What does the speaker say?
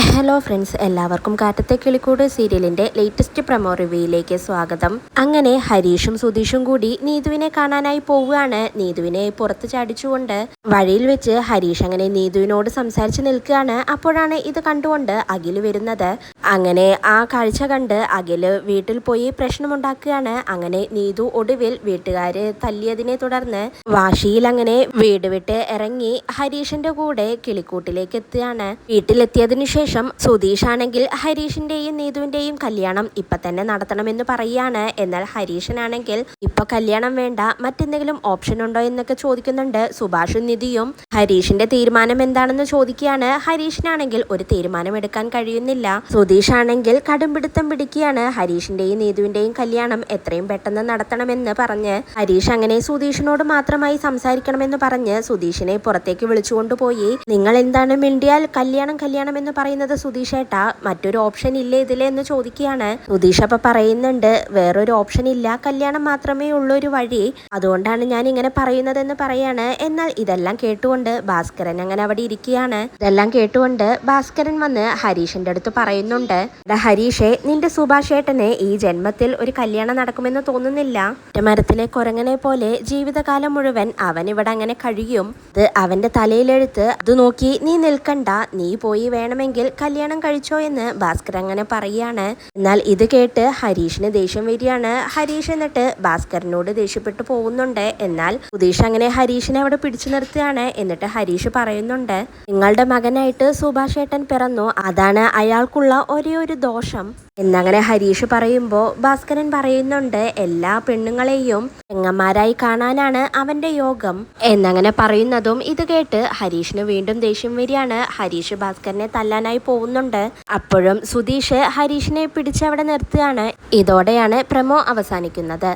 Hello friends, എല്ലാവർക്കും കാറ്റത്തെ കിളിക്കൂട് സീരിയലിന്റെ latest promo റിവ്യൂയിലേക്ക് സ്വാഗതം. അങ്ങനെ ഹരീഷും സുധീഷും കൂടി നീതുവിനെ കാണാനായി പോവുകയാണ്. നീതുവിനെ പുറത്ത് ചാടിച്ചുകൊണ്ട് വഴിയിൽ വെച്ച് ഹരീഷ് അങ്ങനെ നീതുവിനോട് സംസാരിച്ച് നിൽക്കുകയാണ്. അപ്പോഴാണ് ഇത് കണ്ടുകൊണ്ട് അഖില് വരുന്നത്. അങ്ങനെ ആ കാഴ്ച കണ്ട് അഖില് വീട്ടിൽ പോയി പ്രശ്നമുണ്ടാക്കുകയാണ്. അങ്ങനെ നീതു ഒടുവിൽ വീട്ടുകാര് തല്ലിയതിനെ തുടർന്ന് വാശിയിൽ അങ്ങനെ വീട് വിട്ട് ഇറങ്ങി ഹരീഷിന്റെ കൂടെ കിളിക്കൂട്ടിലേക്ക് എത്തുകയാണ്. വീട്ടിലെത്തിയതിനു ശേഷം സുധീഷ് ആണെങ്കിൽ ഹരീഷിന്റെയും നീതുവിന്റെയും കല്യാണം ഇപ്പൊ തന്നെ നടത്തണമെന്ന് പറയാണ്. എന്നാൽ ഹരീഷിനാണെങ്കിൽ ഇപ്പൊ കല്യാണം വേണ്ട, മറ്റെന്തെങ്കിലും ഓപ്ഷൻ ഉണ്ടോ എന്നൊക്കെ ചോദിക്കുന്നുണ്ട്. സുഭാഷും നിധിയും ഹരീഷിന്റെ തീരുമാനം എന്താണെന്ന് ചോദിക്കുകയാണ്. ഹരീഷിനാണെങ്കിൽ ഒരു തീരുമാനം എടുക്കാൻ കഴിയുന്നില്ല. സുധീഷ് ആണെങ്കിൽ കടുംപിടുത്തം പിടിക്കുകയാണ്. ഹരീഷിന്റെയും നീതുവിന്റെയും കല്യാണം എത്രയും പെട്ടെന്ന് നടത്തണമെന്ന് പറഞ്ഞ് ഹരീഷ് അങ്ങനെ സുധീഷിനോട് മാത്രമായി സംസാരിക്കണമെന്ന് പറഞ്ഞ് സുധീഷിനെ പുറത്തേക്ക് വിളിച്ചുകൊണ്ടുപോയി. നിങ്ങൾ എന്താണ് മിണ്ടിയാൽ കല്യാണം കല്യാണം എന്ന് പറയുന്നത് സുധീഷേട്ടാ, മറ്റൊരു ഓപ്ഷൻ ഇല്ലേ ഇതിലെ എന്ന് ചോദിക്കുകയാണ്. സുധീഷ് അപ്പൊ പറയുന്നുണ്ട്, വേറൊരു ഓപ്ഷൻ ഇല്ല, കല്യാണം മാത്രമേ ഉള്ളൂ ഒരു വഴി, അതുകൊണ്ടാണ് ഞാൻ ഇങ്ങനെ പറയുന്നതെന്ന് പറയാണ്. എന്നാൽ ഇതെല്ലാം കേട്ടുകൊണ്ട് ഭാസ്കരൻ അങ്ങനെ അവിടെ ഇരിക്കുകയാണ്. ഇതെല്ലാം കേട്ടുകൊണ്ട് ഭാസ്കരൻ വന്ന് ഹരീഷിന്റെ അടുത്ത് പറയുന്നുണ്ട്, ഹരീഷെ, നിന്റെ സുഭാഷേട്ടന് ഈ ജന്മത്തിൽ ഒരു കല്യാണം നടക്കുമെന്ന് തോന്നുന്നില്ല. മരത്തിലെ കുരങ്ങനെ പോലെ ജീവിതകാലം മുഴുവൻ അവൻ ഇവിടെ അങ്ങനെ കഴിയും. ഇത് അവന്റെ തലയിലെഴുത്ത്, അത് നോക്കി നീ നിൽക്കണ്ട, നീ പോയി വേണമെങ്കിൽ കല്യാണം കഴിച്ചോ എന്ന് ഭാസ്കർ അങ്ങനെ പറയാണ്. എന്നാൽ ഇത് കേട്ട് ഹരീഷിന് ദേഷ്യം വരികയാണ്. ഹരീഷ് എന്നിട്ട് ഭാസ്കരനോട് ദേഷ്യപ്പെട്ടു പോകുന്നുണ്ട്. എന്നാൽ സുധീഷ് അങ്ങനെ ഹരീഷിനെ അവിടെ പിടിച്ചു നിർത്തുകയാണ്. എന്നിട്ട് ഹരീഷ് പറയുന്നുണ്ട്, നിങ്ങളുടെ മകനായിട്ട് സുഭാഷേട്ടൻ പിറന്നു, അതാണ് അയാൾക്കുള്ള ഒരേ ഒരു ദോഷം എന്നങ്ങനെ ഹരീഷ് പറയുമ്പോൾ ഭാസ്കരൻ പറയുന്നുണ്ട്, എല്ലാ പെണ്ണുങ്ങളെയും പെങ്ങന്മാരായി കാണാനാണ് അവന്റെ യോഗം എന്നങ്ങനെ പറയുന്നതും ഇത് കേട്ട് ഹരീഷിന് വീണ്ടും ദേഷ്യം വരികയാണ്. ഹരീഷ് ഭാസ്കരനെ തല്ലാനായി പോകുന്നുണ്ട്. അപ്പോഴും സുധീഷ് ഹരീഷിനെ പിടിച്ചവിടെ നിർത്തുകയാണ്. ഇതോടെയാണ് പ്രമോ അവസാനിക്കുന്നത്.